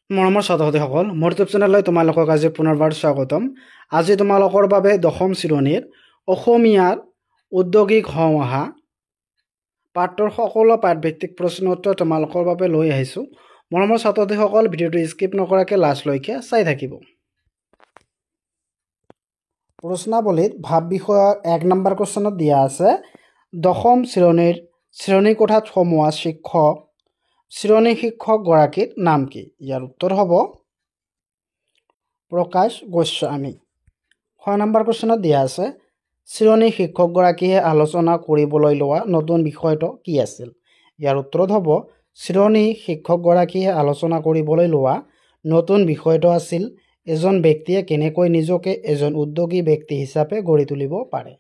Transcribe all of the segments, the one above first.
মৰমৰ ছাত্ৰ-ছাত্ৰীসকল, মোৰ ইউটিউব চেনেললৈ তোমালোকক আজি পুনৰবাৰ স্বাগতম। আজি তোমালোকৰ বাবে দশম শ্ৰেণীৰ অসমীয়াৰ ঔদ্যোগিক সমাহা পাঠৰ সকলো পাঠভিত্তিক প্ৰশ্ন উত্তৰ তোমালোকৰ বাবে লৈ আহিছোঁ। মৰমৰ ছাত্ৰ-ছাত্ৰীসকল, ভিডিঅ'টো স্কিপ নকৰাকৈ লাষ্টলৈকে চাই থাকিব। প্ৰশ্নাৱলীত ভাব বিষয়ৰ 1 নম্বৰ কুৱেশ্যনত দিয়া আছে, দশম শ্ৰেণীৰ শ্ৰেণীকোঠাত সোমোৱা শ্ৰেণী শিক্ষকগৰাকীৰ নাম কি? ইয়াৰ উত্তৰ হ'ব প্ৰকাশ গোস্বামী। 6 নম্বৰ কুৱেশ্যনত দিয়া আছে, শ্ৰেণী শিক্ষকগৰাকীয়ে আলোচনা কৰিবলৈ লোৱা নতুন বিষয়টো কি আছিল? ইয়াৰ উত্তৰত হ'ব শ্ৰেণী শিক্ষকগৰাকীয়ে আলোচনা কৰিবলৈ লোৱা নতুন বিষয়টো আছিল এজন ব্যক্তিয়ে কেনেকৈ নিজকে এজন উদ্যোগী ব্যক্তি হিচাপে গঢ়ি তুলিব পাৰে।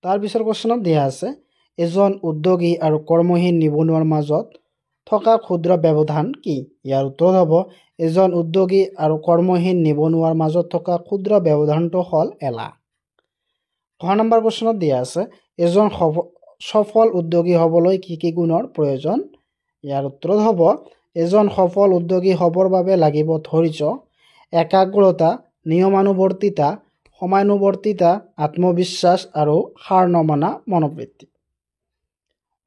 তাৰ পিছৰ কুৱেশ্যনত দিয়া আছে, এজন উদ্যোগী আৰু কৰ্মহীন নিবনুৱাৰ মাজত থকা ক্ষুদ্ৰ ব্যৱধান কি? ইয়াৰ উত্তৰ হ'ব এজন উদ্যোগী আৰু কৰ্মহীন নিবনুৱাৰ মাজত থকা ক্ষুদ্ৰ ব্যৱধানটো হ'ল এলাহ। 6 নম্বৰ কুৱেশ্যনত দিয়া আছে, এজন সফল উদ্যোগী হ'বলৈ কি কি গুণৰ প্ৰয়োজন? ইয়াৰ উত্তৰ হ'ব এজন সফল উদ্যোগী হ'বৰ বাবে লাগিব ধৈৰ্য, একাগ্ৰতা, নিয়মানুৱৰ্তিতা, সময়ানুৱৰ্তিতা, আত্মবিশ্বাস আৰু হাৰ নমনা মনোবৃত্তি।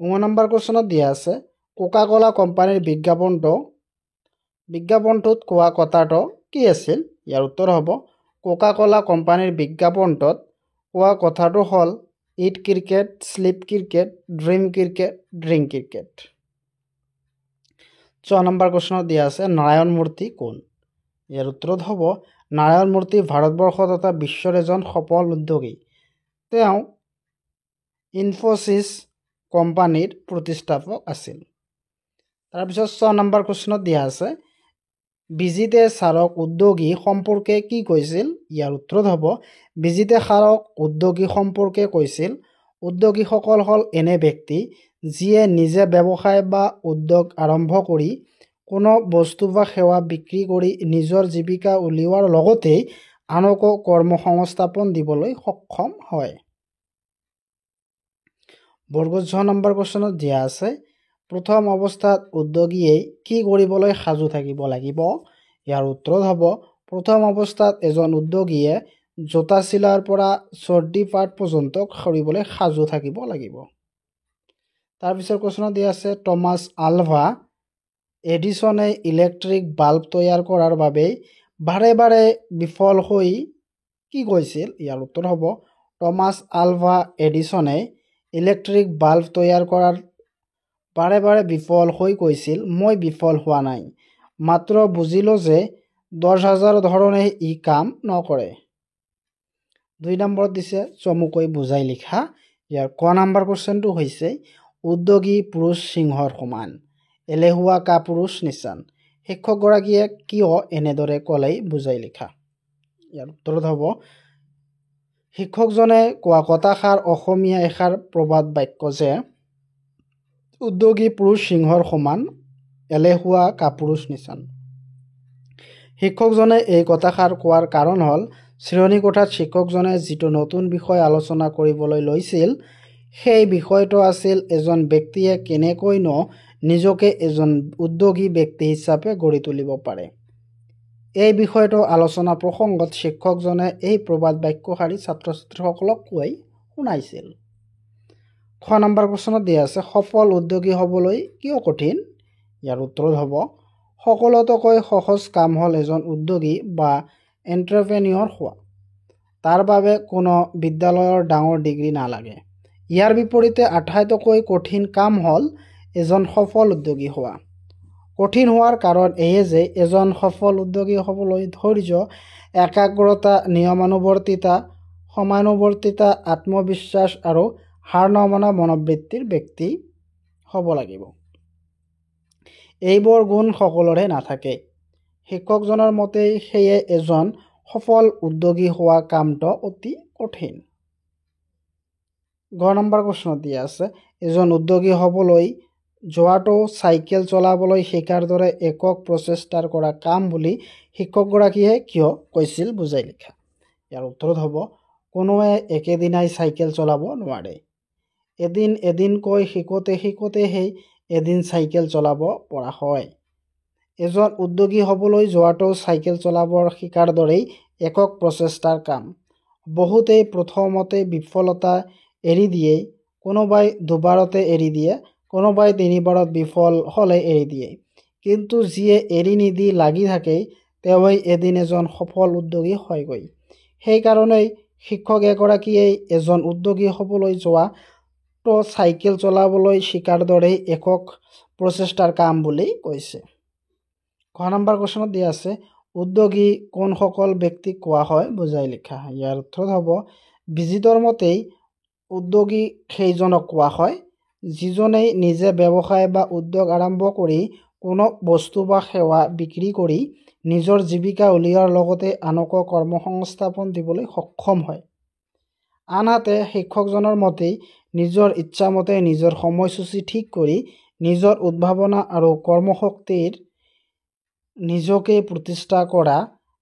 9 নম্বৰ কুৱেশ্যনত দিয়া আছে, কোকা-কোলা কোম্পানীৰ বিজ্ঞাপনটোত কোৱা কথাটো কি আছিল? ইয়াৰ উত্তৰ হ'ব কোকা-কোলা কোম্পানীৰ বিজ্ঞাপনটোত কোৱা কথাটো হ'ল eat cricket, sleep cricket, dream cricket, drink cricket. 6 number কুৱেশ্যনত দিয়া আছে, নাৰায়ণ মূৰ্তি কোন? ইয়াৰ উত্তৰত হ'ব নাৰায়ণ মূৰ্তি ভাৰতবৰ্ষ তথা বিশ্বৰ এজন সফল উদ্যোগী। তেওঁ ইনফোচিছ কোম্পানীৰ প্ৰতিষ্ঠাপক আছিল। তাৰপিছত 6 নম্বৰ কুৱেশ্যনত দিয়া আছে, বিজিতে ছাৰক উদ্যোগী সম্পৰ্কে কি কৈছিল? ইয়াৰ উত্তৰত হ'ব বিজিতে ছাৰক উদ্যোগী সম্পৰ্কে কৈছিল, উদ্যোগীসকল হ'ল এনে ব্যক্তি যিয়ে নিজে ব্যৱসায় বা উদ্যোগ আৰম্ভ কৰি কোনো বস্তু বা সেৱা বিক্ৰী কৰি নিজৰ জীৱিকা উলিওৱাৰ লগতেই আনকো কৰ্মসংস্থাপন দিবলৈ সক্ষম হয়। বৰ্গ 6 নম্বৰ কুৱেশ্যনত দিয়া আছে, প্ৰথম অৱস্থাত উদ্যোগীয়ে কি কৰিবলৈ সাজু থাকিব লাগিব? ইয়াৰ উত্তৰত হ'ব প্ৰথম অৱস্থাত এজন উদ্যোগীয়ে জোতা চিলাৰ পৰা চৰ্দি পাত পৰ্যন্ত কৰিবলৈ সাজু থাকিব লাগিব। তাৰপিছত কুৱেশ্যনত দিয়া আছে, টমাছ আলভা এডিছনে ইলেক্ট্ৰিক বাল্ব তৈয়াৰ কৰাৰ বাবে বাৰে বাৰে বিফল হৈ কি কৈছিল? ইয়াৰ উত্তৰ হ'ব টমাছ আলভা এডিছনে ইলেক্ট্ৰিক বাল্ব তৈয়াৰ কৰাৰ বাৰে বাৰে বিফল হৈ কৈছিল, মই বিফল হোৱা নাই, মাত্ৰ বুজিলোঁ যে 10,000 ধৰণে ই কাম নকৰে। 2 নম্বৰত দিছে চমুকৈ বুজাই লিখা। ইয়াৰ ক নম্বৰ কুৱেশ্যনটো হৈছে, উদ্যোগী পুৰুষ সিংহৰ সমান, এলেহুৱা কাপুৰুষ নিচান। শিক্ষকগৰাকীয়ে কিয় এনেদৰে ক'লেই বুজাই লিখা। ইয়াৰ উত্তৰত হ'ব শিক্ষকজনে কোৱা কথাষাৰ অসমীয়া এষাৰ প্ৰবাদ বাক্য যে উদ্যোগী পুৰুষ সিংহৰ সমান, এলেহুৱা কাপুৰুষ নিচান। শিক্ষকজনে এই কথাষাৰ কোৱাৰ কাৰণ হ'ল শ্ৰেণীকোঠাত শিক্ষকজনে যিটো নতুন বিষয় আলোচনা কৰিবলৈ লৈছিল, সেই বিষয়টো আছিল এজন ব্যক্তিয়ে কেনেকৈনো নিজকে এজন উদ্যোগী ব্যক্তি হিচাপে গঢ়ি তুলিব পাৰে। এই বিষয়টো আলোচনা প্ৰসংগত শিক্ষকজনে এই প্ৰবাদ বাক্যশাৰী ছাত্ৰ-ছাত্ৰীসকলক কৈ শুনাইছিল। 6 নম্বৰ কুৱেশ্যনত দিয়া আছে, সফল উদ্যোগী হ'বলৈ কিয় কঠিন? ইয়াৰ উত্তৰত হ'ব সকলোতকৈ সহজ কাম হ'ল এজন উদ্যোগী বা এণ্ট্ৰপ্ৰেনিয়ৰ হোৱা। তাৰ বাবে কোনো বিদ্যালয়ৰ ডাঙৰ ডিগ্ৰী নালাগে। ইয়াৰ বিপৰীতে আটাইতকৈ কঠিন কাম হ'ল এজন সফল উদ্যোগী হোৱা। কঠিন হোৱাৰ কাৰণ এয়ে যে এজন সফল উদ্যোগী হ'বলৈ ধৈৰ্য, একাগ্ৰতা, নিয়মানুৱৰ্তিতা, সময়ানুৱৰ্তিতা, আত্মবিশ্বাস আৰু হাৰ নমনা মনোবৃত্তিৰ ব্যক্তি হ'ব লাগিব। এইবোৰ গুণ সকলোৰে নাথাকে। শিক্ষকজনৰ মতে সেয়ে এজন সফল উদ্যোগী হোৱা কামটো অতি কঠিন। 10 নম্বৰ কুৱেশ্যনত দিয়া আছে, এজন উদ্যোগী হ'বলৈ যোৱাটো চাইকেল চলাবলৈ শিকাৰ দৰে একক প্ৰচেষ্টাৰ কৰা কাম বুলি শিক্ষকগৰাকীয়ে কিয় কৈছিল বুজাই লিখা। ইয়াৰ উত্তৰত হ'ব কোনোৱে একেদিনাই চাইকেল চলাব নোৱাৰে। এদিন এদিনকৈ শিকোতে শিকোতে সেই এদিন চাইকেল চলাব পৰা হয়। এজন উদ্যোগী হ'বলৈ যোৱাটো চাইকেল চলাবৰ শিকাৰ দৰেই একক প্ৰচেষ্টাৰ কাম। বহুতেই প্ৰথমতে বিফলতা এৰি দিয়ে, কোনোবাই দুবাৰতে এৰি দিয়ে, কোনোবাই 3বাৰত বিফল হ'লে এৰি দিয়ে। কিন্তু যিয়ে এৰি নিদি লাগি থাকে তেওঁই এদিন এজন সফল উদ্যোগী হয়গৈ। সেইকাৰণেই শিক্ষক এগৰাকীয়ে এজন উদ্যোগী হ'বলৈ যোৱাটো চাইকেল চলাবলৈ শিকাৰ দৰেই একক প্ৰচেষ্টাৰ কাম বুলি কৈছে। ক নম্বৰ কুৱেশ্যনত দিয়া আছে উদ্যোগী কোনসকল ব্যক্তিক কোৱা হয় বুজাই লিখা। ইয়াৰ উত্তৰ হ'ব বিজিতৰ মতেই উদ্যোগী সেইজনক কোৱা হয় যিজনেই নিজে ব্যৱসায় বা উদ্যোগ আৰম্ভ কৰি কোনো বস্তু বা সেৱা বিক্ৰী কৰি নিজৰ জীৱিকা উলিওৱাৰ লগতে আনকো কৰ্মসংস্থাপন দিবলৈ সক্ষম হয়। আনহাতে শিক্ষকজনৰ মতেই নিজৰ ইচ্ছামতে নিজৰ সময়সূচী ঠিক কৰি নিজৰ উদ্ভাৱনা আৰু কৰ্মশক্তিৰ নিজকে প্ৰতিষ্ঠা কৰা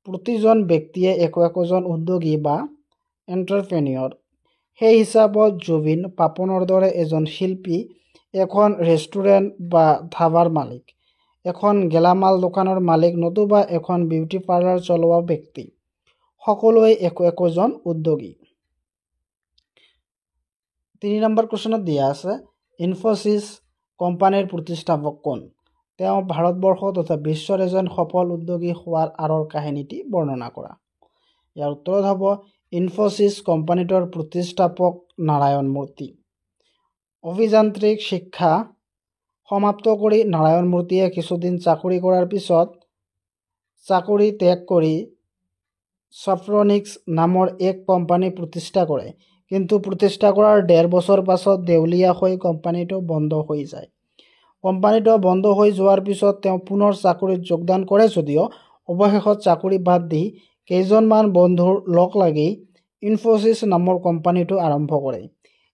প্ৰতিজন ব্যক্তিয়ে একোজন উদ্যোগী বা এণ্টাৰপ্ৰেনিয়ৰ। সেই হিচাপত জুবিন পাপনৰ দৰে এজন শিল্পী, এখন ৰেষ্টুৰেণ্ট বা ধাবাৰ মালিক, এখন গেলামাল দোকানৰ মালিক নতুবা এখন বিউটি পাৰ্লাৰ চলোৱা ব্যক্তি সকলোৱে একোজন উদ্যোগী। 3 নম্বৰ কুৱেশ্যনত দিয়া আছে ইনফোচিছ কোম্পানীৰ প্ৰতিষ্ঠাপক কোন? তেওঁ ভাৰতবৰ্ষ তথা বিশ্বৰ এজন সফল উদ্যোগী হোৱাৰ আঁৰৰ কাহিনীটি বৰ্ণনা কৰা। ইয়াৰ উত্তৰত হ'ব ইনফোচিছ কোম্পানীটোৰ প্ৰতিষ্ঠাপক নাৰায়ণ মূৰ্তি। অভিযান্ত্ৰিক শিক্ষা সমাপ্ত কৰি নাৰায়ণ মূৰ্তিয়ে কিছুদিন চাকৰি কৰাৰ পিছত চাকৰি ত্যাগ কৰি ছফ্ট্ৰনিক্স নামৰ এক কোম্পানী প্ৰতিষ্ঠা কৰে। কিন্তু প্ৰতিষ্ঠা কৰাৰ 1.5 বছৰ পাছত দেউলীয়া হৈ কোম্পানীটো বন্ধ হৈ যায়। কোম্পানীটো বন্ধ হৈ যোৱাৰ পিছত তেওঁ পুনৰ চাকৰিত যোগদান কৰে যদিও অৱশেষত চাকৰি বাদ দি কেইজনমান বন্ধুৰ লগ লাগি ইনফোচিছ নামৰ কোম্পানীটো আৰম্ভ কৰে।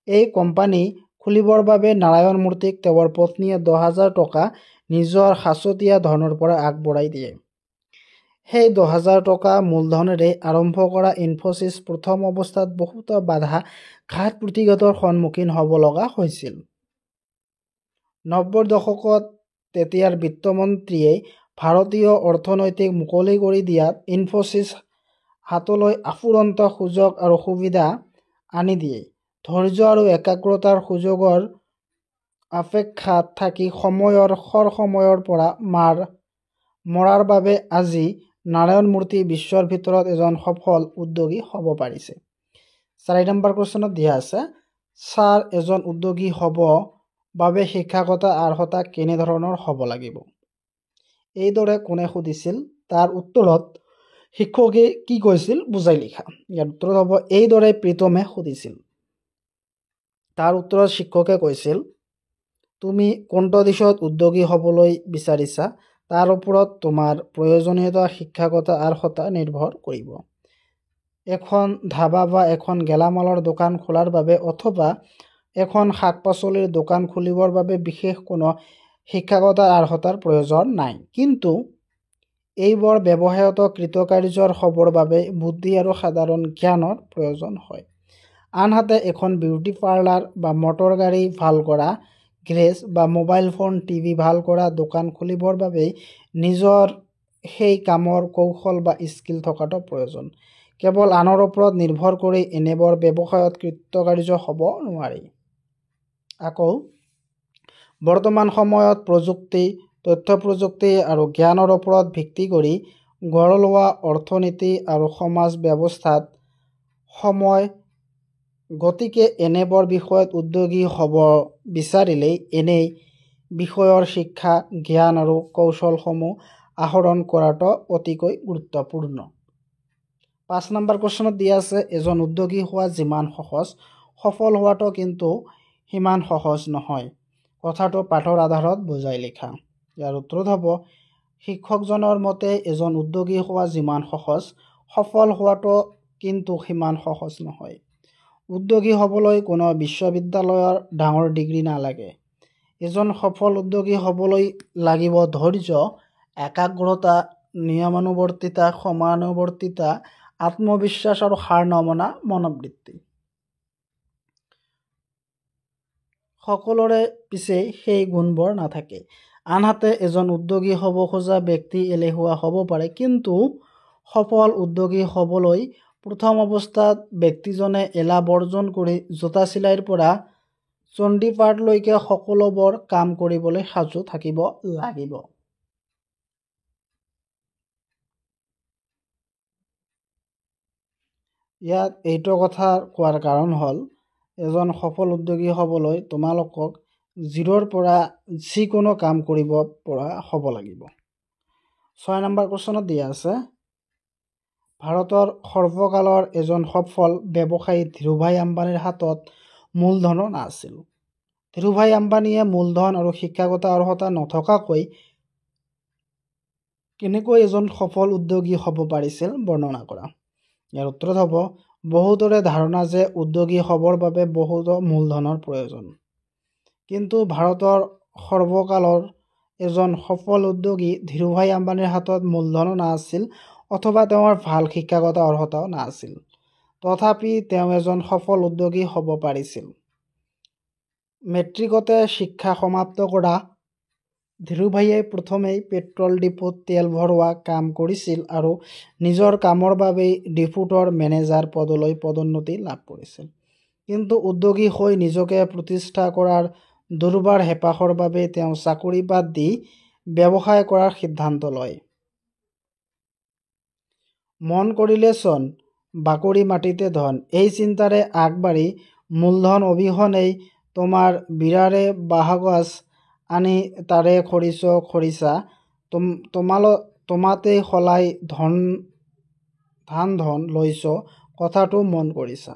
এই কোম্পানী খুলিবৰ বাবে নাৰায়ণ মূৰ্তিক তেওঁৰ পত্নীয়ে 10,000 টকা নিজৰ সাঁচতীয়া ধনৰ পৰা আগবঢ়াই দিয়ে। সেই 10,000 টকা মূলধনেৰে আৰম্ভ কৰা ইনফোচিছ প্ৰথম অৱস্থাত বহুতো বাধা ঘাত প্ৰতিঘাতৰ সন্মুখীন হ'ব লগা হৈছিল। 90ৰ দশকত তেতিয়াৰ বিত্তমন্ত্ৰীয়ে ভাৰতীয় অৰ্থনৈতিক মুকলি কৰি দিয়াত ইনফোচিছ হাতলৈ আফুৰন্ত সুযোগ আৰু সুবিধা আনি দিয়ে। ধৈৰ্য আৰু একাগ্ৰতাৰ সুযোগৰ অপেক্ষাত থাকি সময়ৰ পৰা মৰাৰ বাবে আজি নাৰায়ণ মূৰ্তি বিশ্বৰ ভিতৰত এজন সফল উদ্যোগী হ'ব পাৰিছে। 4 নম্বৰ কুৱেশ্যনত দিয়া আছে ছাৰ এজন উদ্যোগী হ'ব বাবে শিক্ষাগত অৰ্হতা কেনেধৰণৰ হ'ব লাগিব? এইদৰে কোনে সুধিছিল তাৰ উত্তৰত শিক্ষকে কি কৈছিল বুজাই লিখা। ইয়াৰ উত্তৰত হ'ব এইদৰে প্ৰীতমে সুধিছিল। তাৰ উত্তৰত শিক্ষকে কৈছিল তুমি কোনটো দিশত উদ্যোগী হ'বলৈ বিচাৰিছা তাৰ ওপৰত তোমাৰ প্ৰয়োজনীয়তা শিক্ষাগত অৰ্হতা নিৰ্ভৰ কৰিব। এখন ধাবা বা এখন গেলামালৰ দোকান খোলাৰ বাবে অথবা এখন শাক-পাচলিৰ দোকান খুলিবৰ বাবে বিশেষ কোনো শিক্ষাগত অৰ্হতাৰ প্ৰয়োজন নাই। কিন্তু এইবোৰ ব্যৱসায়ত কৃতকাৰ্য হ'বৰ বাবে বুদ্ধি আৰু সাধাৰণ জ্ঞানৰ প্ৰয়োজন হয়। আনহাতে এখন বিউটি পাৰ্লাৰ বা মটৰ গাড়ী ভাল কৰা, গেৰেজ বা মোবাইল ফোন টিভি ভাল কৰা দোকান খুলিবৰ বাবে নিজৰ সেই কামৰ কৌশল বা স্কিল থকাটো প্ৰয়োজন। কেৱল আনৰ ওপৰত নিৰ্ভৰ কৰি এনেবোৰ ব্যৱসায়ত কৃতকাৰ্য হ'ব নোৱাৰি। আকৌ বৰ্তমান সময়ত প্ৰযুক্তি, তথ্য প্ৰযুক্তি আৰু জ্ঞানৰ ওপৰত ভিত্তি কৰি গঢ় লোৱা অৰ্থনীতি আৰু সমাজ ব্যৱস্থাত সময় গতিকে এনেবোৰ বিষয়ত উদ্যোগী হ'ব বিচাৰিলেই এনেই বিষয়ৰ শিক্ষা, জ্ঞান আৰু কৌশলসমূহ আহৰণ কৰাটো অতিকৈ গুৰুত্বপূৰ্ণ। 5 নম্বৰ কুৱেশ্যনত দিয়া আছে এজন উদ্যোগী হোৱা যিমান সহজ, সফল হোৱাটো কিন্তু সিমান সহজ নহয়। কথাটো পাঠৰ আধাৰত বুজাই লিখা। ইয়াৰ উত্তৰত হ'ব শিক্ষকজনৰ মতে এজন উদ্যোগী হোৱা যিমান সহজ, সফল হোৱাটো কিন্তু সিমান সহজ নহয়। উদ্যোগী হ'বলৈ কোনো বিশ্ববিদ্যালয়ৰ ডাঙৰ ডিগ্ৰী নালাগে। এজন সফল উদ্যোগী হ'বলৈ লাগিব ধৈৰ্য, একাগ্ৰতা, নিয়মানুৱৰ্তিতা, সময়ানুৱৰ্তিতা, আত্মবিশ্বাস আৰু হাৰ নমনা মনোবৃত্তি। সকলোৰে পিছে সেই গুণবোৰ নাথাকে। আনহাতে এজন উদ্যোগী হ'ব খোজা ব্যক্তি এলেহুৱা হ'ব পাৰে, কিন্তু সফল উদ্যোগী হ'বলৈ প্ৰথম অৱস্থাত ব্যক্তিজনে এলাহ বৰ্জন কৰি জোতা চিলাইৰ পৰা চণ্ডীপাঠলৈকে সকলোবোৰ কাম কৰিবলৈ সাজু থাকিব লাগিব। ইয়াত এইটো কথা কোৱাৰ কাৰণ হ'ল এজন সফল উদ্যোগী হ'বলৈ তোমালোকক 0ৰ পৰা যিকোনো কাম কৰিব পৰা হ'ব লাগিব। 6 নম্বৰ কুৱেশ্যনত দিয়া আছে, ভাৰতৰ সৰ্বকালৰ এজন সফল ব্যৱসায়ী ধীৰুভাই আম্বানীৰ হাতত মূলধনো নাছিল। ধীৰুভাই আম্বানীয়ে মূলধন আৰু শিক্ষাগত অৰ্হতা নথকাকৈ কেনেকৈ এজন সফল উদ্যোগী হ'ব পাৰিছিল বৰ্ণনা কৰা। ইয়াৰ উত্তৰত হ'ব, বহুতৰে ধাৰণা যে উদ্যোগী হ'বৰ বাবে বহুতো মূলধনৰ প্ৰয়োজন। কিন্তু ভাৰতৰ সৰ্বকালৰ এজন সফল উদ্যোগী ধীৰুভাই আম্বানীৰ হাতত মূলধনো নাছিল অথবা তেওঁৰ ভাল শিক্ষাগত অৰ্হতাও নাছিল। তথাপি তেওঁ এজন সফল উদ্যোগী হ'ব পাৰিছিল। মেট্ৰিকতে শিক্ষা সমাপ্ত কৰা ধীৰুভাইয়ে প্ৰথমেই পেট্ৰল ডিপোত তেল ভৰোৱা কাম কৰিছিল আৰু নিজৰ কামৰ বাবেই ডিপোটোৰ মেনেজাৰ পদলৈ পদোন্নতি লাভ কৰিছিল। কিন্তু উদ্যোগী হৈ নিজকে প্ৰতিষ্ঠা কৰাৰ দুৰ্বাৰ হেঁপাহৰ বাবে তেওঁ চাকৰি বাদ দি ব্যৱসায় কৰাৰ সিদ্ধান্ত লয়। মন কৰিলে চোন বাকৰি মাটিতে ধন, এই চিন্তাৰে আগবাঢ়ি মূলধন অবিহনেই তোমাৰ বিৰাৰে বাঁহগছ আনি তাৰে খৰিছা তোমাতেই সলাই ধান লৈছ, কথাটো মন কৰিছা।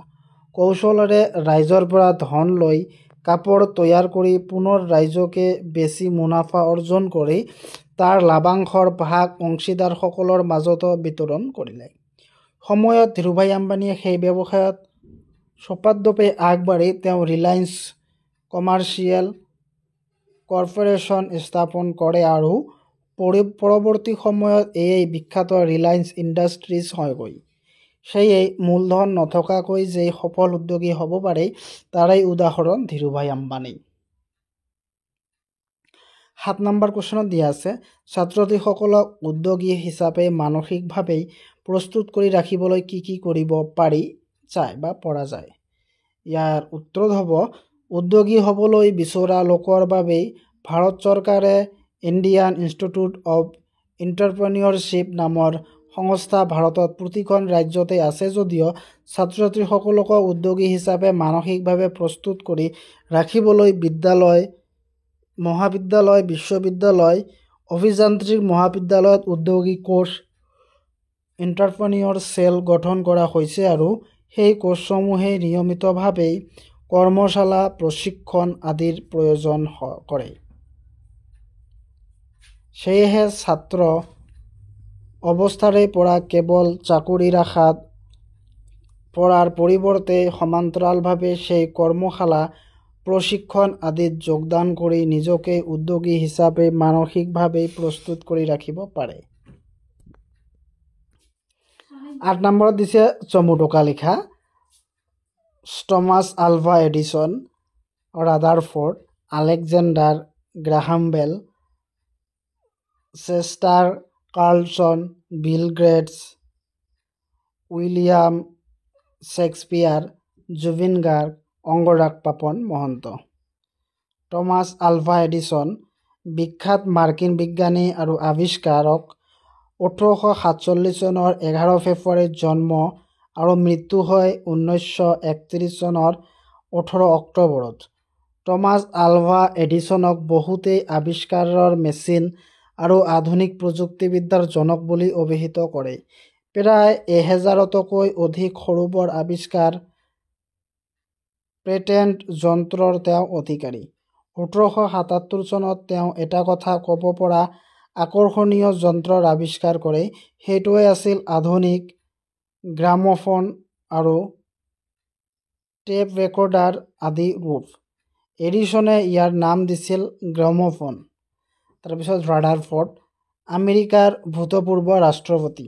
কৌশলেৰে ৰাইজৰ পৰা ধন লৈ কাপোৰ তৈয়াৰ কৰি পুনৰ ৰাইজকে বেছি মুনাফা অৰ্জন কৰি তাৰ লাভাংশৰ ভাগ অংশীদাৰসকলৰ মাজতো বিতৰণ কৰিলে। সময়ত ধীৰুভাই আম্বানীয়ে সেই ব্যৱসায়ত সপাদ্ৰপে আগবাঢ়ি তেওঁ ৰিলায়েন্স কমাৰ্চিয়েল কৰ্পৰেশ্যন স্থাপন কৰে আৰু পৰৱৰ্তী সময়ত এই বিখ্যাত ৰিলায়েন্স ইণ্ডাষ্ট্ৰিজ হয়গৈ। সেয়ে মূলধন নথকাকৈ যে সফল উদ্যোগী হ'ব পাৰে তাৰেই উদাহৰণ ধীৰুভাই আম্বানী। 7 নম্বৰ কুৱেশ্যনত দিয়া আছে, ছাত্ৰ ছাত্ৰীসকলক উদ্যোগী হিচাপে মানসিকভাৱে প্ৰস্তুত কৰি ৰাখিবলৈ কি কি কৰিব পাৰি যায় বা পৰা যায়। ইয়াৰ উত্তৰত হ'ব, উদ্যোগী হ'বলৈ বিচৰা লোকৰ বাবেই ভাৰত চৰকাৰে ইণ্ডিয়ান ইনষ্টিটিউট অৱ এণ্টাৰপ্ৰেনিয়ৰশ্বিপ নামৰ সংস্থা ভাৰতত প্ৰতিখন ৰাজ্যতে আছে যদিও ছাত্ৰ ছাত্ৰীসকলক উদ্যোগী হিচাপে মানসিকভাৱে প্ৰস্তুত কৰি ৰাখিবলৈ বিদ্যালয়, মহাবিদ্যালয়, বিশ্ববিদ্যালয়, অভিযান্ত্ৰিক মহাবিদ্যালয়ত উদ্যোগী কোৰ্চ এণ্টাৰপ্ৰেনিয়ৰ চেল গঠন কৰা হৈছে আৰু সেই কোৰ্চসমূহে নিয়মিতভাৱে কৰ্মশালা, প্ৰশিক্ষণ আদিৰ প্ৰয়োজন কৰে। সেয়েহে ছাত্ৰ অৱস্থাৰে পৰা কেৱল চাকৰিৰ আশাত পৰাৰ পৰিৱৰ্তে সমান্তৰালভাৱে সেই কৰ্মশালা, প্ৰশিক্ষণ আদিত যোগদান কৰি নিজকে উদ্যোগী হিচাপে মানসিকভাৱে প্ৰস্তুত কৰি ৰাখিব পাৰে। 8 নম্বৰত দিছে চমু টোকা লিখা। Thomas Alva Edison, Rutherford, Alexander Graham Bell, Chester Carlson, Bill Gates, William Shakespeare, Zubeen Garg, Angaraag Papon Mahanta. Thomas Alva Edison বিখ্যাত মাৰ্কিন বিজ্ঞানী আৰু আৱিষ্কাৰক। 1847 চনৰ 11 ফেব্ৰুৱাৰীত জন্ম আৰু মৃত্যু হয় 1931 চনৰ 18 অক্টোবৰত। টমাছ আলভা এডিসনক বহুতেই আৱিষ্কাৰৰ মেচিন আৰু আধুনিক প্ৰযুক্তিবিদ্যাৰ জনক বুলি অভিহিত কৰে। প্ৰায় 1000তকৈ অধিক সৰু বৰ আৱিষ্কাৰ, পেটেণ্ট যন্ত্ৰৰ তেওঁ অধিকাৰী। 1877 চনত তেওঁ এটা কথা ক'ব পৰা আকৰ্ষণীয় যন্ত্ৰৰ আৱিষ্কাৰ কৰে, সেইটোৱে আছিল আধুনিক গ্ৰামোফোন আৰু টেপ ৰেকৰ্ডাৰ আদি ৰূপ। এডিসনে ইয়াৰ নাম দিছিল গ্ৰামোফোন। তাৰপিছত ৰাদাৰফৰ্ড, আমেৰিকাৰ ভূতপূৰ্ব ৰাষ্ট্ৰপতি।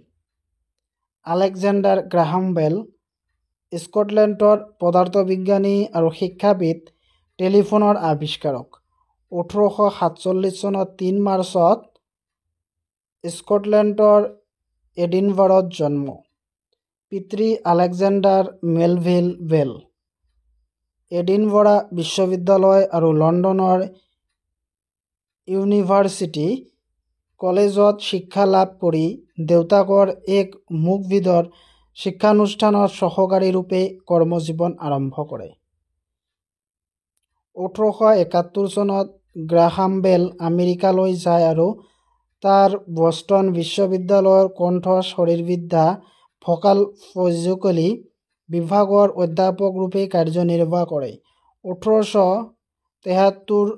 আলেকজেণ্ডাৰ গ্ৰাহাম বেল, স্কটলেণ্ডৰ পদাৰ্থবিজ্ঞানী আৰু শিক্ষাবিদ। টেলিফোনৰ আৱিষ্কাৰক। 1847 চনত 3 মাৰ্চত স্কটলেণ্ডৰ এডিনবাৰত জন্ম। পিতৃ আলেকজেণ্ডাৰ মেলভিল বেল। এডিনবৰা বিশ্ববিদ্যালয় আৰু লণ্ডনৰ ইউনিভাৰ্চিটি কলেজত শিক্ষা লাভ কৰি দেউতাকৰ এক মুখবিধৰ শিক্ষানুষ্ঠানত সহকাৰী ৰূপে কৰ্মজীৱন আৰম্ভ কৰে। 1871 চনত গ্ৰাহাম বেল আমেৰিকালৈ যায় আৰু তাৰ বষ্টন বিশ্ববিদ্যালয়ৰ কণ্ঠ শৰীৰবিদ্যা ভোকাল ফিজিকলি বিভাগৰ অধ্যাপক ৰূপে কাৰ্যনিৰ্বাহ কৰে। 1873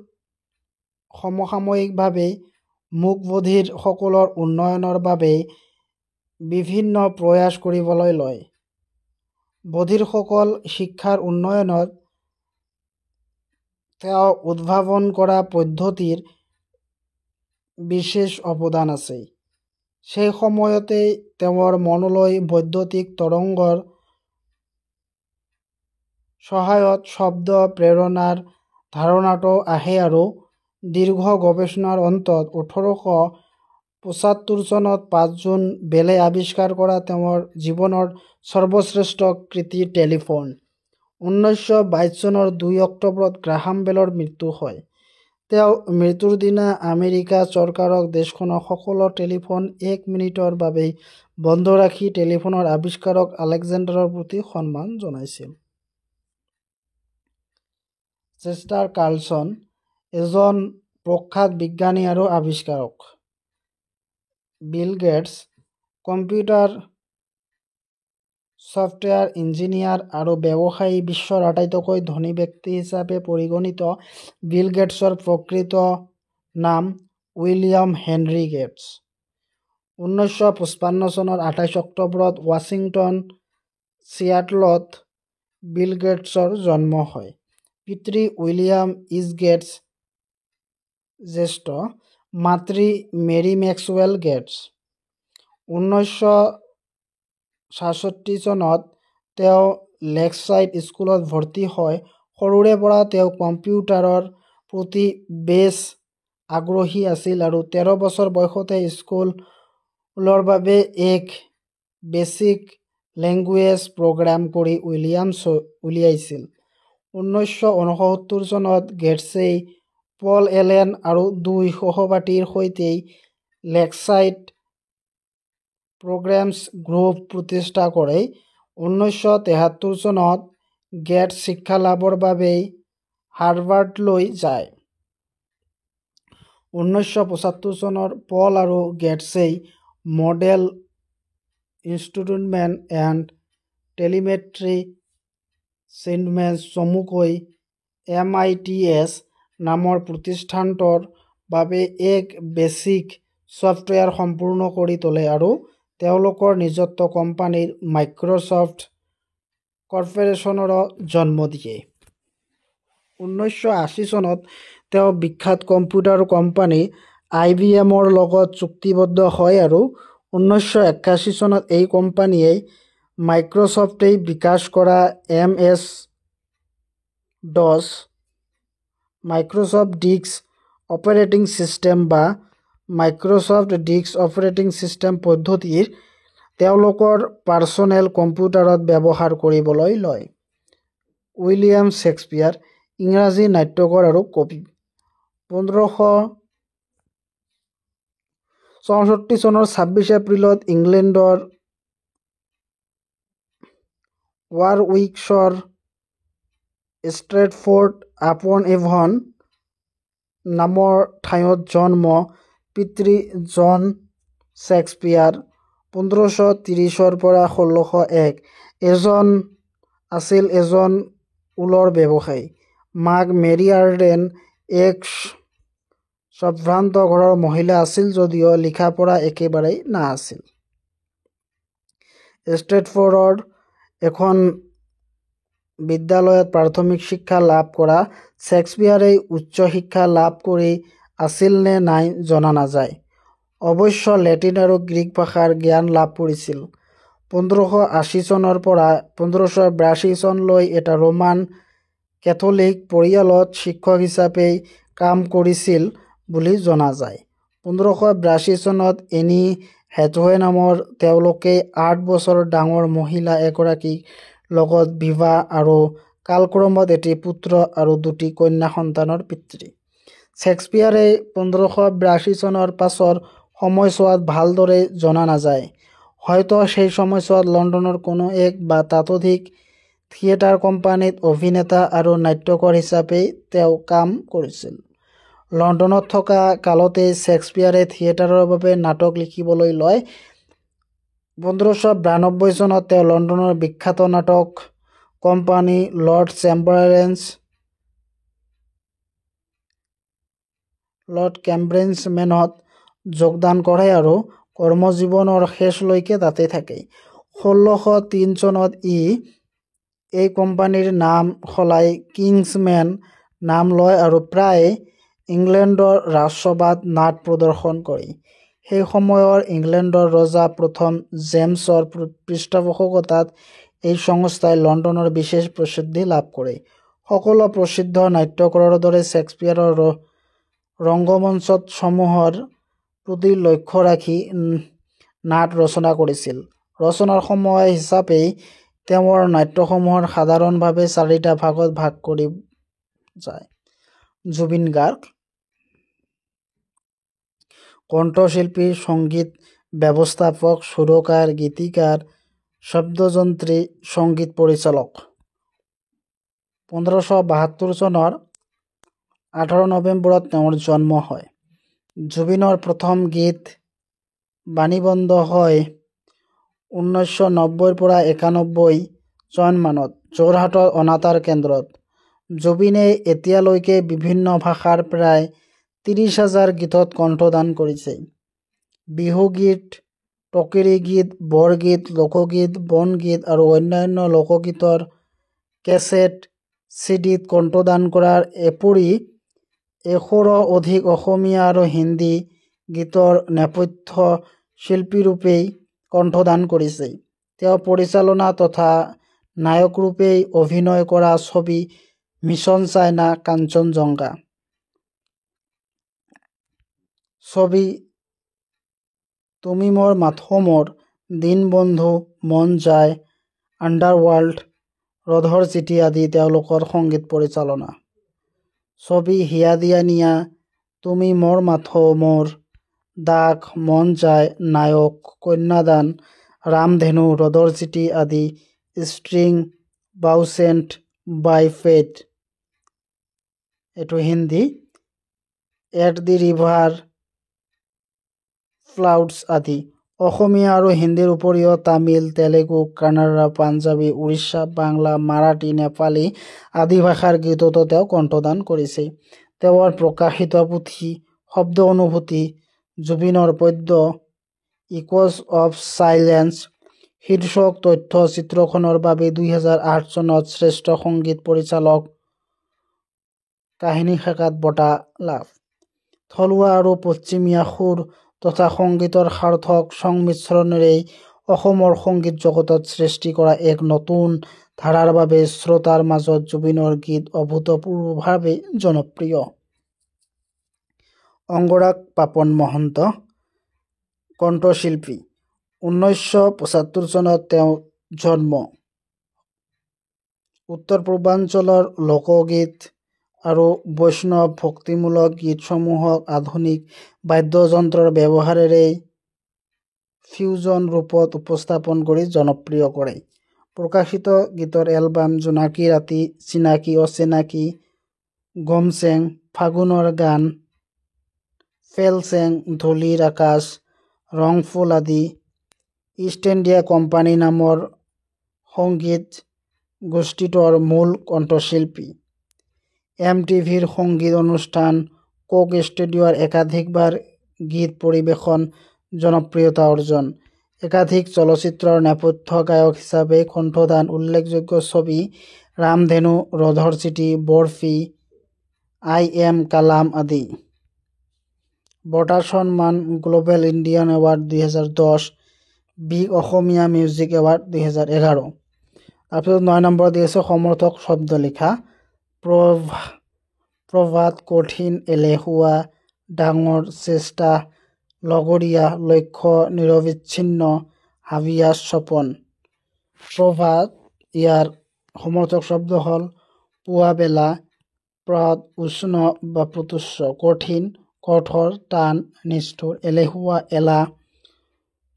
সমসাময়িকভাৱে মূকবধিৰ সকলৰ উন্নয়নৰ বাবে বিভিন্ন প্ৰয়াস কৰিবলৈ লয়। বধিৰসকল শিক্ষাৰ উন্নয়নত তেওঁ উদ্ভাৱন কৰা পদ্ধতিৰ বিশেষ অৱদান আছে। সেই সময়তে তেওঁৰ মনলৈ বৈদ্যুতিক তৰংগৰ সহায়ত শব্দ প্ৰেৰণাৰ ধাৰণাটো আহে আৰু দীৰ্ঘ গৱেষণাৰ অন্তত 1875 চনত 5 জুন বেলে আৱিষ্কাৰ কৰা তেওঁৰ জীৱনৰ সৰ্বশ্ৰেষ্ঠ কৃতি টেলিফোন। 1922 চনৰ 2 অক্টোবৰত গ্ৰাহাম বেলৰ মৃত্যু হয়। তেওঁ মৃত্যুৰ দিনা আমেৰিকা চৰকাৰক দেশখনৰ সকলো টেলিফোন 1 মিনিটৰ বাবে বন্ধ ৰাখি টেলিফোনৰ আৱিষ্কাৰক আলেকজেণ্ডাৰৰ প্ৰতি সন্মান জনাইছিল। চেষ্টাৰ কাৰ্লসন এজন প্ৰখ্যাত বিজ্ঞানী আৰু আৱিষ্কাৰক। Bill Gates computer software engineer আৰু ব্যৱসায়ী। বিশ্বৰ আটাইতকৈ ধনী ব্যক্তি হিচাপে পৰিগণিত বিল গেটছৰ প্ৰকৃত নাম উইলিয়াম হেনৰী গেটছ। 1955 চনৰ 28 অক্টোবৰত ৱাশ্বিংটন চিয়াটলত বিল গেটছৰ জন্ম হয়। পিতৃ উইলিয়াম ইজ গেটছ জ্যেষ্ঠ, মাতৃ মেৰী মেক্সৱেল গেটছ। 1966 চনত তেওঁ লেকচাইড স্কুলত ভৰ্তি হয়। সৰুৰে পৰা তেওঁ কম্পিউটাৰৰ প্ৰতি বেছ আগ্ৰহী আছিল আৰু 13 বছৰ বয়সতে স্কুলৰ বাবে এক বেছিক লেংগুৱেজ প্ৰগ্ৰাম কৰি উলিয়াইছিল। 1969 চনত গেটছেই পল এলেন আৰু 2 সহপাঠীৰ সৈতে লেকচাইড প্ৰগ্ৰেমছ গ্ৰুপ প্ৰতিষ্ঠা কৰে। 1973 চনত গেটছ শিক্ষা লাভৰ বাবে হাৰ্ভাৰ্ডলৈ যায়। 1975 চনৰ পল আৰু গেটছেই model instrument and telemetry systems চমুকৈ MITS নামৰ প্ৰতিষ্ঠানটোৰ বাবে এক বেছিক ছফ্টৱেৰ সম্পূৰ্ণ কৰি তোলে আৰু তেওঁলোকৰ নিজস্ব কোম্পানী মাইক্ৰছফ্ট কৰ্পোৰেচনৰো জন্ম দিয়ে। 1980 চনত তেওঁ বিখ্যাত কম্পিউটাৰ কোম্পানী IBMৰ লগত চুক্তিবদ্ধ হয় আৰু 1981 চনত এই কোম্পানীয়ে মাইক্ৰছফ্টে বিকাশ কৰা MS-DOS Microsoft disk operating system বা মাইক্ৰছফ্ট ডিস্ক অপাৰেটিং চিষ্টেম পদ্ধতিৰ তেওঁলোকৰ পাৰ্চনেল কম্পিউটাৰত ব্যৱহাৰ কৰিবলৈ লয়। উইলিয়াম শ্বেক্সপিয়াৰ ইংৰাজী নাট্যকাৰ আৰু কবি। 1564 চনৰ 26 এপ্ৰিলত ইংলেণ্ডৰ ৱাৰউইকশ্বৰৰ ষ্ট্ৰেটফৰ্ড আপন এভন নামৰ ঠাইত জন্ম। পিতৃ জন শ্বেক্সপিয়াৰ 1530 পৰা 1601 আছিল এজন ঊলৰ ব্যৱসায়ী। মাক মেৰী আৰ্ডেন এক সম্ভ্ৰান্ত ঘৰৰ মহিলা আছিল যদিও লিখা-পঢ়া একেবাৰে নাছিল। ষ্ট্ৰেটফৰ্ডৰ এখন বিদ্যালয়ত প্ৰাথমিক শিক্ষা লাভ কৰা শ্বেক্সপিয়াৰে উচ্চ শিক্ষা লাভ কৰি আছিল নে নাই জনা নাযায়। অৱশ্যে লেটিন আৰু গ্ৰীক ভাষাৰ জ্ঞান লাভ কৰিছিল। 1580 চনৰ পৰা 1582 চনলৈ এটা ৰোমান কেথলিক পৰিয়ালত শিক্ষক হিচাপে কাম কৰিছিল বুলি জনা যায়। 1582 চনত এনি হেথৱে নামৰ তেওঁলোকে 8 বছৰ ডাঙৰ মহিলা এগৰাকীৰ লগত বিবাহ আৰু কালক্ৰমত এটি পুত্ৰ আৰু 2টি কন্যা সন্তানৰ পিতৃ। শ্বেক্সপিয়াৰে 1582 চনৰ পাছৰ সময়ছোৱাত ভালদৰে জনা নাযায়। হয়তো সেই সময়ছোৱাত লণ্ডনৰ কোনো এক বা ততোধিক থিয়েটাৰ কোম্পানীত অভিনেতা আৰু নাট্যকাৰ হিচাপে তেওঁ কাম কৰিছিল। লণ্ডনত থকা কালতে শ্বেক্সপিয়াৰে থিয়েটাৰৰ বাবে নাটক লিখিবলৈ লয়। 1592 চনত তেওঁ লণ্ডনৰ বিখ্যাত নাটক কোম্পানী লৰ্ড কেম্ব্ৰেজমেনত যোগদান কৰে আৰু কৰ্মজীৱনৰ শেষলৈকে তাতে থাকে। 1603 চনত এই কোম্পানীৰ নাম সলাই কিংছমেন নাম লয় আৰু প্ৰায় ইংলেণ্ডৰ ৰাজসভাত নাট প্ৰদৰ্শন কৰে। সেই সময়ৰ ইংলেণ্ডৰ ৰজা প্ৰথম জেমছৰ পৃষ্ঠপোষকতাত এই সংস্থাই লণ্ডনৰ বিশেষ প্ৰসিদ্ধি লাভ কৰে। সকলো প্ৰসিদ্ধ নাট্যকাৰৰ দৰে শ্বেক্সপিয়াৰৰ ৰংগমঞ্চত সমূহৰ প্ৰতি লক্ষ্য ৰাখি নাট ৰচনা কৰিছিল। ৰচনাৰ সময় হিচাপে তেওঁৰ নাট্যসমূহৰ সাধাৰণভাৱে 4টা ভাগত ভাগ কৰি যায়। জুবিন গাৰ্গ কণ্ঠশিল্পী, সংগীত ব্যৱস্থাপক, সুৰকাৰ, গীতিকাৰ, শব্দযন্ত্ৰী, সংগীত পৰিচালক। 1572 চনৰ 18 নৱেম্বৰত তেওঁৰ জন্ম হয়। জুবিনৰ প্ৰথম গীত বাণীবদ্ধ হয় 1990 পৰা 91 চনমানত যোৰহাটৰ অনাতাঁৰ কেন্দ্ৰত। জুবিনে এতিয়ালৈকে বিভিন্ন ভাষাৰ প্ৰায় 30,000 গীতত কণ্ঠদান কৰিছে। বিহুগীত, টকিৰী গীত, বৰগীত, লোকগীত, বনগীত আৰু অন্যান্য লোকগীতৰ কেছেট, চিডিত কণ্ঠদান কৰাৰ উপৰি 100ৰো অধিক অসমীয়া আৰু হিন্দী গীতৰ নেপথ্য শিল্পীৰূপে কণ্ঠদান কৰিছে। তেওঁ পৰিচালনা তথা নায়কৰূপে অভিনয় কৰা ছবি মিছন চাইনা, কাঞ্চনজংঘা, ছবি তুমি মোৰ মাথোঁ মোৰ, দীনবন্ধু, মন যায়, আণ্ডাৰৱৰ্ল্ড, ৰথৰ চিঠি আদি তেওঁলোকৰ সংগীত পৰিচালনা। ছবি হিয়া দিয়া নিয়া, তুমি মোৰ মাথোঁ মোৰ, দাগ, মন যায়, নায়ক, কন্যাদান, ৰামধেনু, ৰথৰ চিঠি আদি ষ্ট্ৰিং বাউচেণ্ট বাই ফেট, এইটো হিন্দী, এট দি ৰিভাৰ ফ্লাউডছ আদি। অসমীয়া আৰু হিন্দীৰ উপৰিও তামিল, তেলেগু, কানাড়া, পাঞ্জাবী, উৰিষ্যা, বাংলা, মাৰাঠী, নেপালী আদি ভাষাৰ গীততো তেওঁ কণ্ঠদান কৰিছে। তেওঁৰ প্ৰকাশিত পুথি শব্দ অনুভূতি, জুবিনৰ পদ্য ইক'জ অৱ চাইলেন্স শীৰ্ষক তথ্যচিত্ৰখনৰ বাবে 2008 চনত শ্ৰেষ্ঠ সংগীত পৰিচালক কাহিনী শাখাত বঁটা লাভ। থলুৱা আৰু পশ্চিমীয়া সুৰ তথা সংগীতৰ সাৰ্থক সংমিশ্ৰণেৰে অসমৰ সংগীত জগতত সৃষ্টি কৰা এক নতুন ধাৰাৰ বাবে শ্ৰোতাৰ মাজত জুবিনৰ গীত অভূতপূৰ্বভাৱে জনপ্ৰিয়। অংগৰাগ পাপন মহন্ত কণ্ঠশিল্পী। 1975 চনত তেওঁৰ জন্ম। উত্তৰ পূৰ্বাঞ্চলৰ লোকগীত আৰু বৈষ্ণৱ ভক্তিমূলক গীতসমূহক আধুনিক বাদ্যযন্ত্ৰৰ ব্যৱহাৰেৰে ফিউজন ৰূপত উপস্থাপন কৰি জনপ্ৰিয় কৰে। প্ৰকাশিত গীতৰ এলবাম জোনাকী ৰাতি, চিনাকি অচিনাকি, গমচেং, ফাগুনৰ গান, ফেলচেং, ধূলিৰ আকাশ, ৰংফুল আদি। ইষ্ট ইণ্ডিয়া কোম্পানী নামৰ সংগীত গোষ্ঠীটোৰ মূল কণ্ঠশিল্পী। MTVৰ সংগীত অনুষ্ঠান কোক ষ্টুডিঅ'ৰ একাধিকবাৰ গীত পৰিৱেশন জনপ্ৰিয়তা অৰ্জন। একাধিক চলচ্চিত্ৰৰ নেপথ্য গায়ক হিচাপে কণ্ঠদান। উল্লেখযোগ্য ছবি ৰামধেনু, ৰথৰ চিঠি, বৰফি, আই এম কালাম আদি। বঁটা সন্মান গ্ল'বেল ইণ্ডিয়ান এৱাৰ্ড 2010, বিগ অসমীয়া মিউজিক এৱাৰ্ড 2011। তাৰপিছত 9 নম্বৰত দি আছে সমৰ্থক শব্দ লিখা। প্ৰভাত, কঠিন, এলেহুৱা, ডাঙৰ, চেষ্টা, লগৰীয়া, লক্ষ্য, নিৰবিচ্ছিন্ন, হাবিয়াস, সপোন। প্ৰভাত ইয়াৰ সমৰ্থক শব্দ হ'ল পুৱা বেলা, প্ৰাত, উষ্ণ বা প্ৰতুষ্য, কঠিন, কঠোৰ, টান, নিষ্ঠুৰ, এলেহুৱা, এলাহ,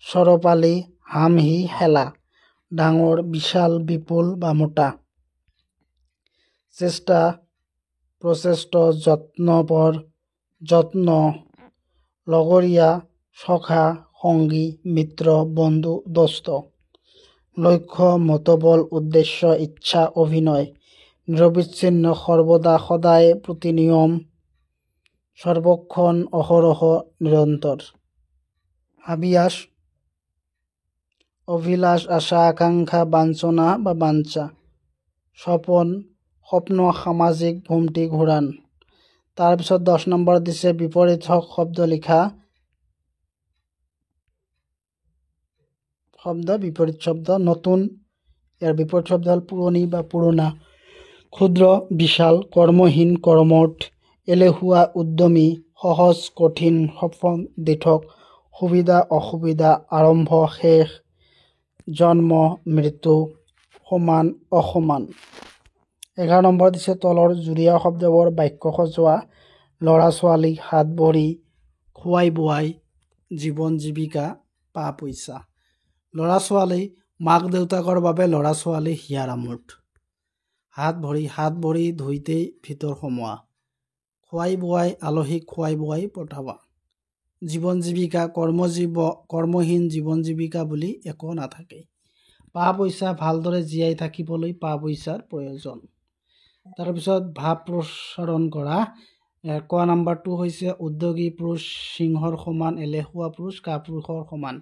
চৰপালি, হামহি, হেলা, ডাঙৰ, বিশাল, বিপুল বা মোটা, চেষ্টা, প্ৰচেষ্ট, যত্নপৰ, যত্ন, লগৰীয়া, সখা, সঙ্গী, মিত্ৰ, বন্ধু, দোস্ত, লক্ষ্য, মতবল, উদ্দেশ্য, ইচ্ছা, অভিনয়, নিৰবিচ্ছিন্ন, সৰ্বদা, সদায়, প্ৰতি নিয়ম, সৰ্বক্ষণ, অহৰহ, নিৰন্তৰ, হাবিয়াস, অভিলাষ, আশা, আকাংক্ষা, বাঞ্ছনা বা বাঞ্ছা, সপোন, স্বপ্ন, সামাজিক, ঘুমটি, ঘূৰাণ। তাৰপিছত 10 নম্বৰ দিছে বিপৰীত শব্দ লিখা। বিপৰীত শব্দ নতুন, ইয়াৰ বিপৰীত শব্দ হ'ল পুৰণি বা পুৰণা, ক্ষুদ্ৰ, বিশাল, কৰ্মহীন, কৰ্মঠ, এলেহুৱা, উদ্যমী, সহজ, কঠিন, সপন, দিঠক, সুবিধা, অসুবিধা, আৰম্ভ, শেষ, জন্ম, মৃত্যু, সমান, অসমান। 11 নম্বৰ দিছে তলৰ জুৰীয়া শব্দবোৰ বাক্য সজোৱা। ল'ৰা ছোৱালী, হাত ভৰি, খুৱাই বোৱাই, জীৱন জীৱিকা, পা পইচা। ল'ৰা ছোৱালী, মাক দেউতাকৰ বাবে ল'ৰা ছোৱালী হিয়াৰ আমোদ। হাত ভৰি ধুইতেই ভিতৰ সোমোৱা। খুৱাই বোৱাই, আলহীক খুৱাই বোৱাই পঠাবা। জীৱন জীৱিকা, কৰ্মহীন জীৱন জীৱিকা বুলি একো নাথাকে। পা পইচা, ভালদৰে জীয়াই থাকিবলৈ পা পইচাৰ প্ৰয়োজন। তাৰপিছত ভাৱ প্ৰসাৰণ কৰা। ক নম্বৰটো হৈছে উদ্যোগী পুৰুষ সিংহৰ সমান, এলেহুৱা পুৰুষ কাপুৰুষৰ সমান।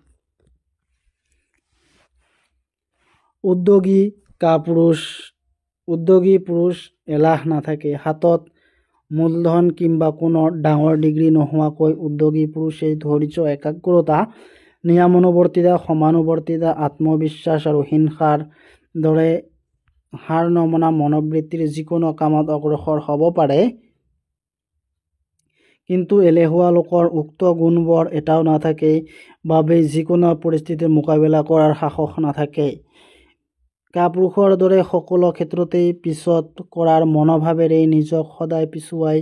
উদ্যোগী পুৰুষ এলাহ নাথাকে। হাতত মূলধন কিংবা কোনো ডাঙৰ ডিগ্ৰী নোহোৱাকৈ উদ্যোগী পুৰুষে ধৈৰ্য, একাগ্ৰতা, নিয়মানুৱৰ্তিতা, সমানুৱৰ্তিতা, আত্মবিশ্বাস আৰু হিংসাৰ দৰে হাৰ নমনা মনোবৃত্তিৰ যিকোনো কামত অগ্ৰসৰ হ'ব পাৰে। কিন্তু এলেহুৱা লোকৰ উক্ত গুণবোৰ এটাও নাথাকে বাবে যিকোনো পৰিস্থিতিৰ মোকাবিলা কৰাৰ সাহস নাথাকে। কাপুৰুষৰ দৰে সকলো ক্ষেত্ৰতেই পিছত কৰাৰ মনোভাৱেৰে নিজক সদায় পিছুৱাই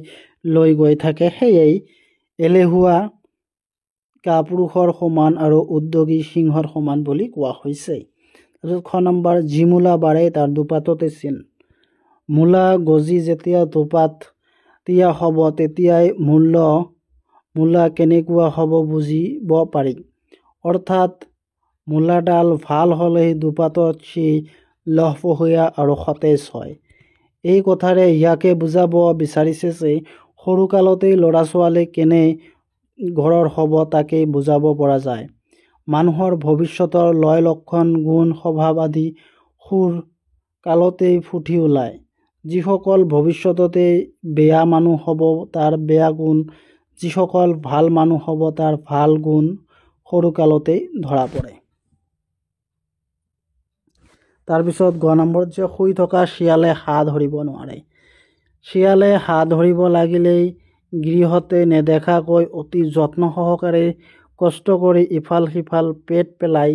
লৈ গৈ থাকে। সেয়ে এলেহুৱা কাপুৰুষৰ সমান আৰু উদ্যোগী সিংহৰ সমান বুলি কোৱা হৈছে। তাৰপিছত খ নম্বৰ যি মূলা বাঢ়ে তাৰ দুপাততে চিন। মূলা গজি যেতিয়া দুপাতীয়া হ'ব তেতিয়াই মূলা কেনেকুৱা হ'ব বুজিব পাৰি। অৰ্থাৎ মূলাডাল ভাল হ'লেই দুপাতত সি লহপহীয়া আৰু সতেজ হয়। এই কথাৰে ইয়াকে বুজাব বিচাৰিছে যে সৰুকালতেই ল'ৰা ছোৱালী কেনে ঘৰৰ হ'ব তাকেই বুজাব পৰা যায়। মানুহৰ ভৱিষ্যতৰ লয় লক্ষণ, গুণ, স্বভাৱ আদি সৰু কালতেই ফুটি ওলায়। যিসকল ভৱিষ্যততে বেয়া মানুহ হ'ব তাৰ বেয়া গুণ, যিসকল ভাল মানুহ হ'ব তাৰ ভাল গুণ সৰুকালতেই ধৰা পৰে। তাৰপিছত গ নম্বৰত যে শুই থকা শিয়ালে হাঁহ ধৰিব নোৱাৰে। শিয়ালে হাঁহ ধৰিব লাগিলেই গৃহতে নেদেখাকৈ অতি যত্ন সহকাৰে কষ্ট কৰি ইফাল সিফাল পেট পেলাই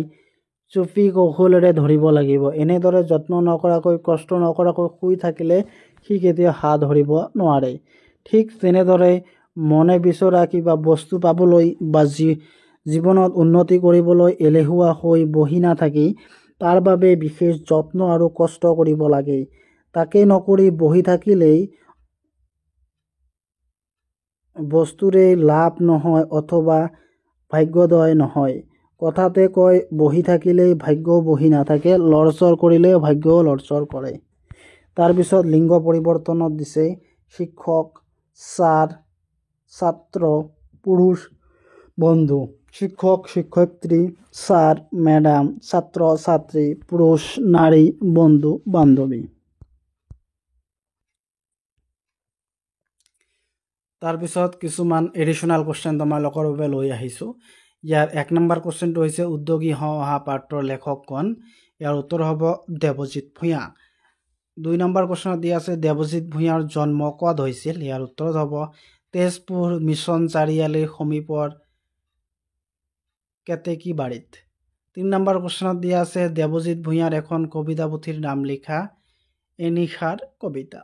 চুপি কৌশলেৰে ধৰিব লাগিব। এনেদৰে যত্ন নকৰাকৈ, কষ্ট নকৰাকৈ শুই থাকিলে সি কেতিয়াও হাঁহ ধৰিব নোৱাৰে। ঠিক তেনেদৰে মনে বিচৰা কিবা বস্তু পাবলৈ বা জীৱনত উন্নতি কৰিবলৈ এলেহুৱা হৈ বহি নাথাকি তাৰ বাবে বিশেষ যত্ন আৰু কষ্ট কৰিব লাগে। তাকে নকৰি বহি থাকিলেই বস্তুৰে লাভ নহয় অথবা ভাগ্যোদয় নহয়। কথাতে কয় বহি থাকিলেই ভাগ্যও বহি নাথাকে, লৰচৰ কৰিলেও ভাগ্যও লৰচৰ কৰে। তাৰপিছত লিংগ পৰিৱৰ্তনত দিছে শিক্ষক, ছাৰ, ছাত্ৰ, পুৰুষ, বন্ধু। শিক্ষক, শিক্ষয়িত্ৰী, ছাৰ, মেডাম, ছাত্ৰ, ছাত্ৰী, পুৰুষ, নাৰী, বন্ধু, বান্ধৱী। তাৰপিছত কিছুমান এডিশ্যনেল কুৱেশ্যন তোমালোকৰ বাবে লৈ আহিছোঁ। ইয়াৰ 1 নম্বৰ কুৱেশ্যনটো হৈছে উদ্যোগী হওঁ অহা পাঠটোৰ লেখক কোন? ইয়াৰ উত্তৰ হ'ব দেৱজিৎ ভূঞা। 2 নম্বৰ প্ৰশ্নত দিয়া আছে দেৱজিৎ ভূঞাৰ জন্ম ক'ত হৈছিল? ইয়াৰ উত্তৰ হ'ব তেজপুৰ মিছন চাৰিআলিৰ সমীপৰ কেতেকীবাৰীত। 3 নম্বৰ প্ৰশ্নত দিয়া আছে দেৱজিৎ ভূঞাৰ এখন কবিতা পুথিৰ নাম লিখা। এনিশাৰ কবিতা।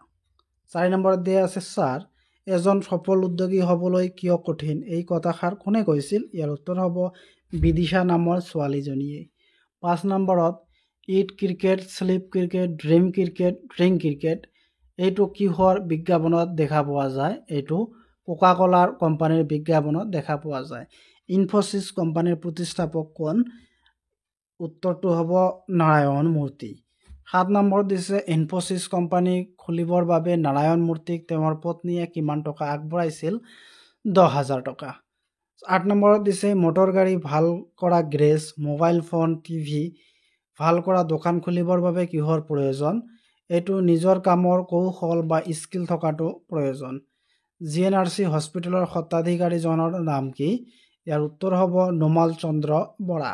4 নম্বৰত দিয়া আছে ছাৰ এজন সফল উদ্যোগী হ'বলৈ কিয় কঠিন? এই কথাষাৰ কোনে কৈছিল? ইয়াৰ উত্তৰ হ'ব বিদিশা নামৰ ছোৱালীজনীয়ে। 5 নম্বৰত eat cricket, sleep cricket, dream cricket, drink cricket এইটো কিহৰ বিজ্ঞাপনত দেখা পোৱা যায়? এইটো কোকা কোলাৰ কোম্পানীৰ বিজ্ঞাপনত দেখা পোৱা যায়। ইনফোচিছ কোম্পানীৰ প্ৰতিষ্ঠাপক কোন? উত্তৰটো হ'ব নাৰায়ণ মূৰ্তি। 7 নম্বৰত দিছে ইনফোচিছ কোম্পানী খুলিবৰ বাবে নাৰায়ণ মূৰ্তিক তেওঁৰ পত্নীয়ে কিমান টকা আগবঢ়াইছিল? 10,000 টকা। 8 নম্বৰত দিছে মটৰ গাড়ী ভাল কৰা গ্ৰেজ, মোবাইল ফোন, টিভি ভাল কৰা দোকান খুলিবৰ বাবে কিহৰ প্ৰয়োজন? এইটো নিজৰ কামৰ কৌশল বা স্কিল থকাটো প্ৰয়োজন। GNRC হস্পিটেলৰ স্বত্বাধিকাৰীজনৰ নাম কি? ইয়াৰ উত্তৰ হ'ব নোমাল চন্দ্ৰ বৰা।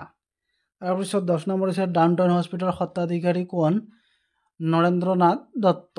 তাৰপিছত 10 নম্বৰ হৈছে ডাউনটাউন হস্পিটেলৰ স্বত্বাধিকাৰী কোন? নৰেন্দ্ৰনাথ দত্ত।